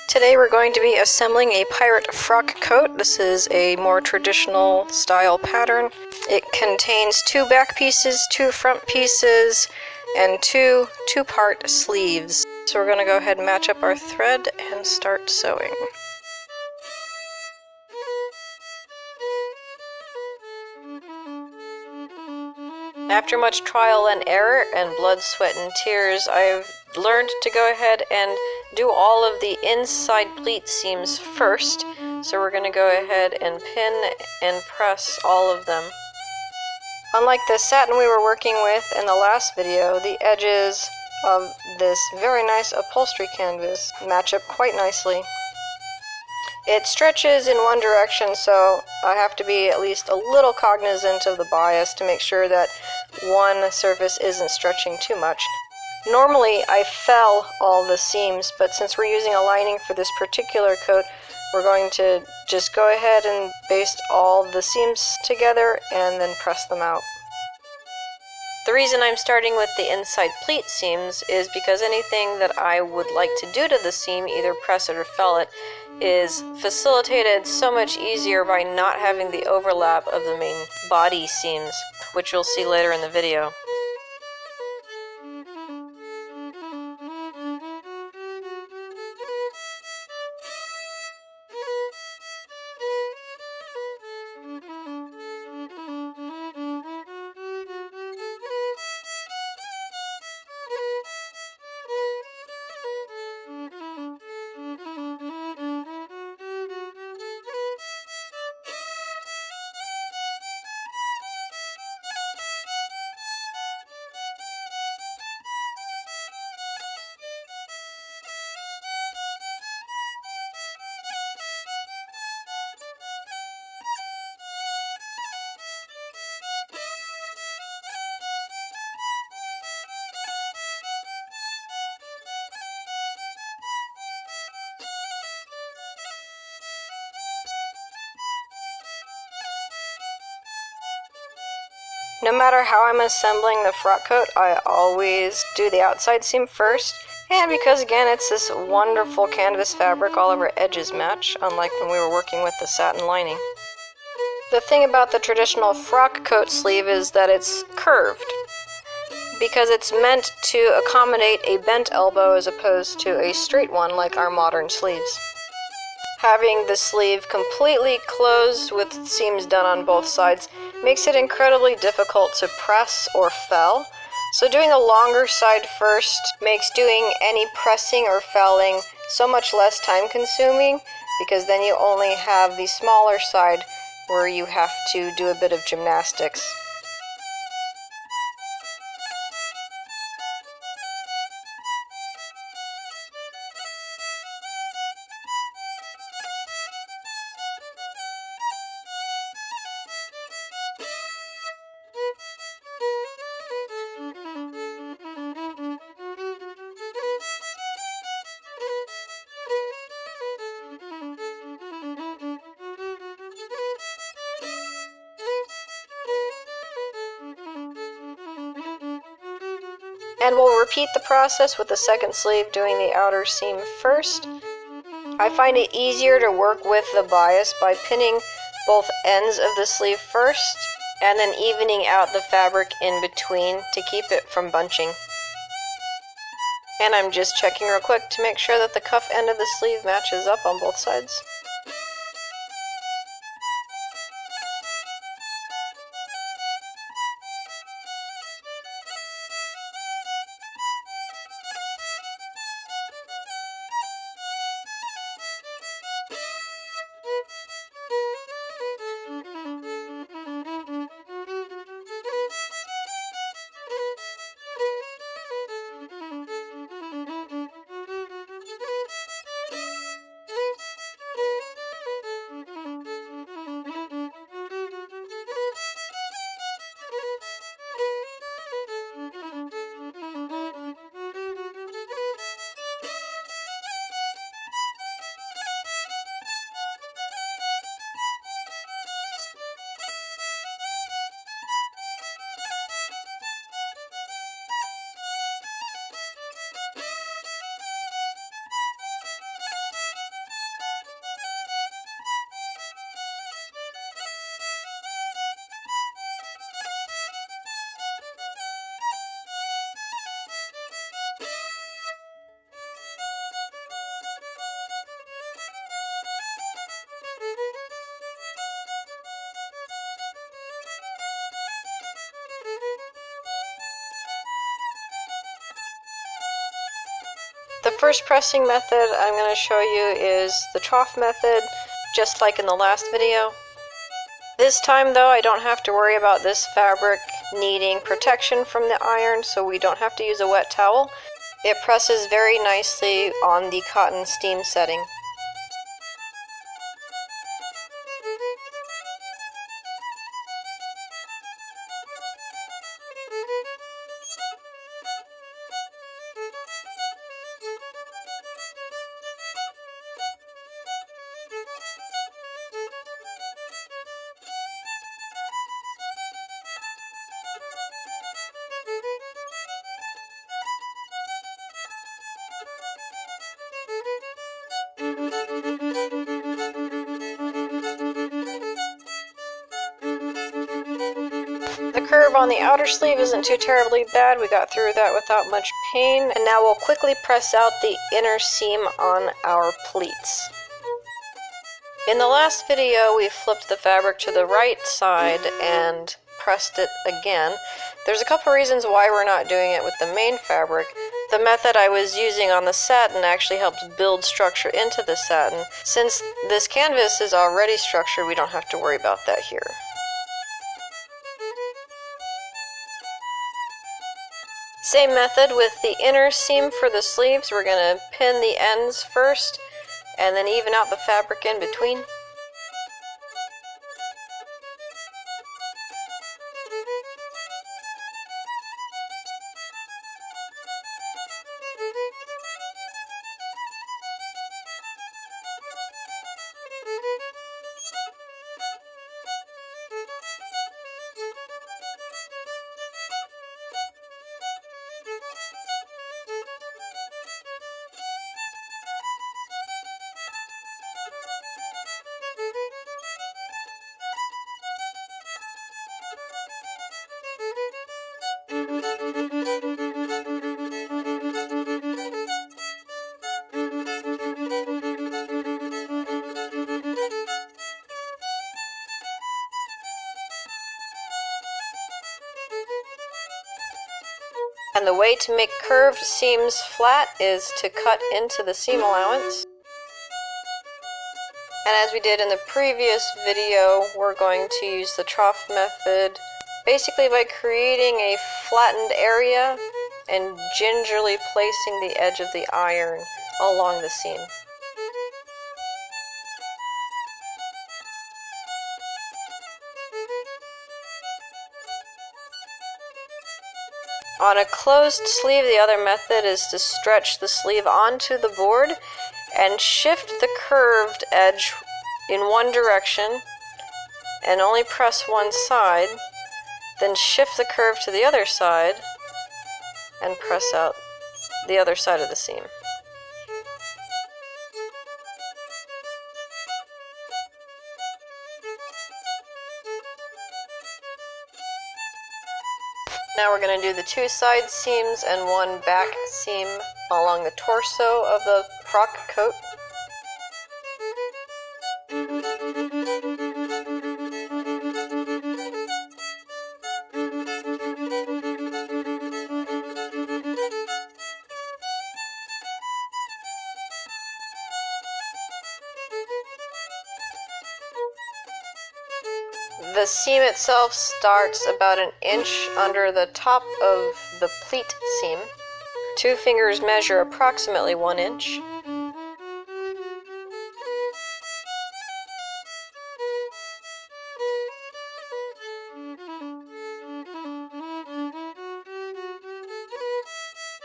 Today we're going to be assembling a pirate frock coat. This is a more traditional style pattern. It contains 2 back pieces, 2 front pieces, and 2 two-part sleeves. So we're going to go ahead and match up our thread and start sewing. After much trial and error and blood, sweat, and tears, I've learned to go ahead and do all of the inside pleat seams first. So we're going to go ahead and pin and press all of them. Unlike the satin we were working with in the last video, the edges of this very nice upholstery canvas match up quite nicely. It stretches in one direction, so I have to be at least a little cognizant of the bias to make sure that one surface isn't stretching too much. Normally I fell all the seams, but since we're using a lining for this particular coat, we're going to just go ahead and baste all the seams together and then press them out. The reason I'm starting with the inside pleat seams is because anything that I would like to do to the seam, either press it or fell it, is facilitated so much easier by not having the overlap of the main body seams, which you'll see later in the video. No matter how I'm assembling the frock coat, I always do the outside seam first. And because again, it's this wonderful canvas fabric, all of our edges match, unlike when we were working with the satin lining. The thing about the traditional frock coat sleeve is that it's curved, because it's meant to accommodate a bent elbow as opposed to a straight one like our modern sleeves. Having the sleeve completely closed with seams done on both sides makes it incredibly difficult to press or fell. So doing the longer side first makes doing any pressing or felling so much less time consuming, because then you only have the smaller side where you have to do a bit of gymnastics. And we'll repeat the process with the second sleeve, doing the outer seam first. I find it easier to work with the bias by pinning both ends of the sleeve first and then evening out the fabric in between to keep it from bunching. And I'm just checking real quick to make sure that the cuff end of the sleeve matches up on both sides. first pressing method I'm going to show you is the trough method, just like in the last video. This time though, I don't have to worry about this fabric needing protection from the iron, so we don't have to use a wet towel. It presses very nicely on the cotton steam setting. The curve on the outer sleeve isn't too terribly bad. We got through that without much pain. And now we'll quickly press out the inner seam on our pleats. In the last video, we flipped the fabric to the right side and pressed it again. There's a couple reasons why we're not doing it with the main fabric. The method I was using on the satin actually helps build structure into the satin. Since this canvas is already structured, we don't have to worry about that here. Same method with the inner seam for the sleeves. We're going to pin the ends first and then even out the fabric in between. And the way to make curved seams flat is to cut into the seam allowance. And as we did in the previous video, we're going to use the trough method basically by creating a flattened area and gingerly placing the edge of the iron along the seam. On a closed sleeve, the other method is to stretch the sleeve onto the board and shift the curved edge in one direction and only press one side, then shift the curve to the other side and press out the other side of the seam. Now we're going to do the two side seams and one back seam along the torso of the frock coat. The seam itself starts about an inch under the top of the pleat seam. Two fingers measure approximately 1 inch.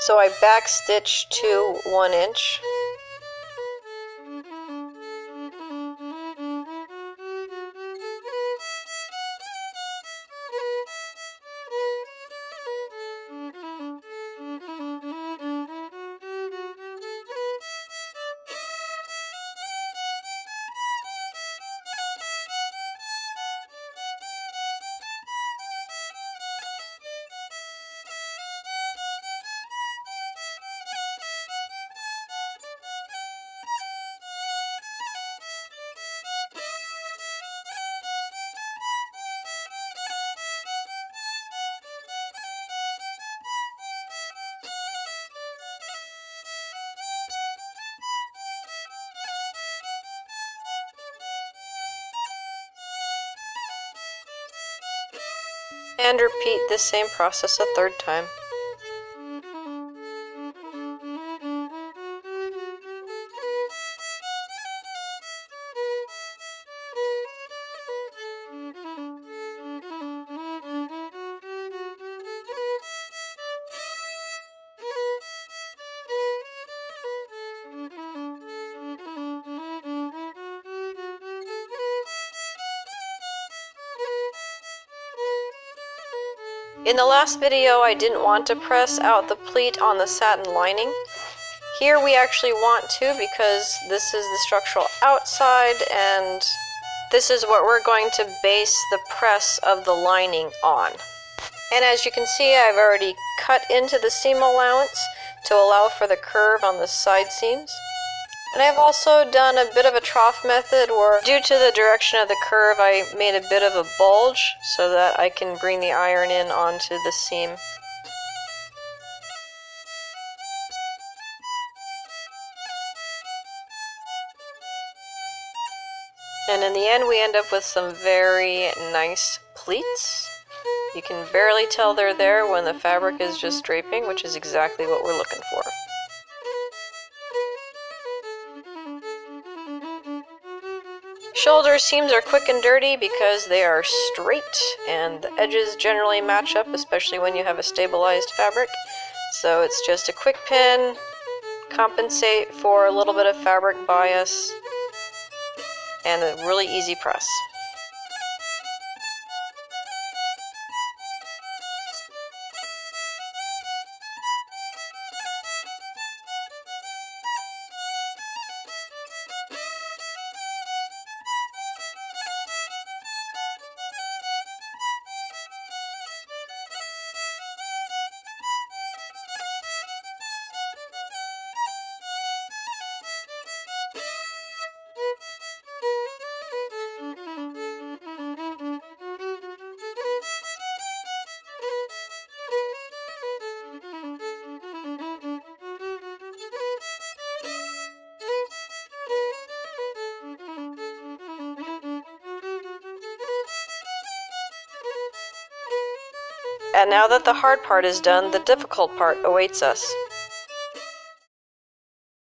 So I backstitch to 1 inch. And repeat the same process a third time. In the last video, I didn't want to press out the pleat on the satin lining. Here we actually want to, because this is the structural outside and this is what we're going to base the press of the lining on. And as you can see, I've already cut into the seam allowance to allow for the curve on the side seams. And I've also done a bit of a trough method where, due to the direction of the curve, I made a bit of a bulge so that I can bring the iron in onto the seam. And in the end, we end up with some very nice pleats. You can barely tell they're there when the fabric is just draping, which is exactly what we're looking for. Shoulder seams are quick and dirty because they are straight and the edges generally match up, especially when you have a stabilized fabric. So it's just a quick pin, compensate for a little bit of fabric bias, and a really easy press. And now that the hard part is done, the difficult part awaits us.